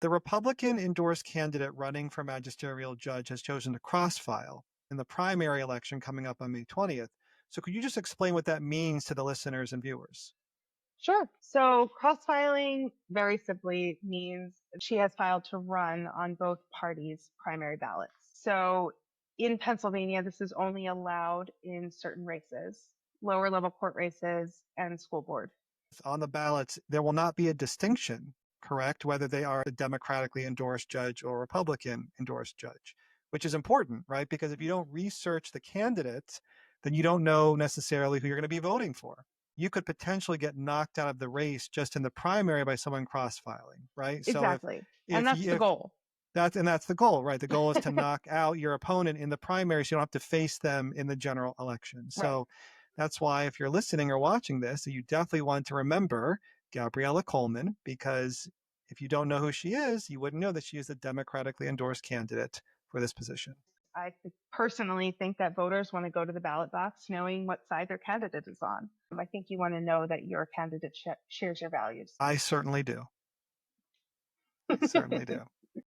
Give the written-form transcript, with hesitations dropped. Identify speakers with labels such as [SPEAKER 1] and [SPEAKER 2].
[SPEAKER 1] The Republican endorsed candidate running for magisterial judge has chosen to crossfile in the primary election coming up on May 20th. So could you just explain what that means to the listeners and viewers?
[SPEAKER 2] Sure. So cross-filing very simply means she has filed to run on both parties' primary ballots. So in Pennsylvania, this is only allowed in certain races, lower level court races and school board.
[SPEAKER 1] On the ballots, there will not be a distinction, correct, whether they are a democratically endorsed judge or Republican endorsed judge, which is important, right? Because if you don't research the candidates, then you don't know necessarily who you're going to be voting for. You could potentially get knocked out of the race just in the primary by someone cross-filing, right? So
[SPEAKER 2] Exactly. And that's the
[SPEAKER 1] if
[SPEAKER 2] goal.
[SPEAKER 1] that's the goal, right? The goal is to knock out your opponent in the primary so you don't have to face them in the general election.
[SPEAKER 2] Right.
[SPEAKER 1] So that's why if you're listening or watching this, you definitely want to remember Gabriella Coleman, because if you don't know who she is, you wouldn't know that she is a democratically endorsed candidate for this position.
[SPEAKER 2] Personally think that voters want to go to the ballot box knowing what side their candidate is on. I think you want to know that your candidate shares your values.
[SPEAKER 1] I certainly do. I certainly do.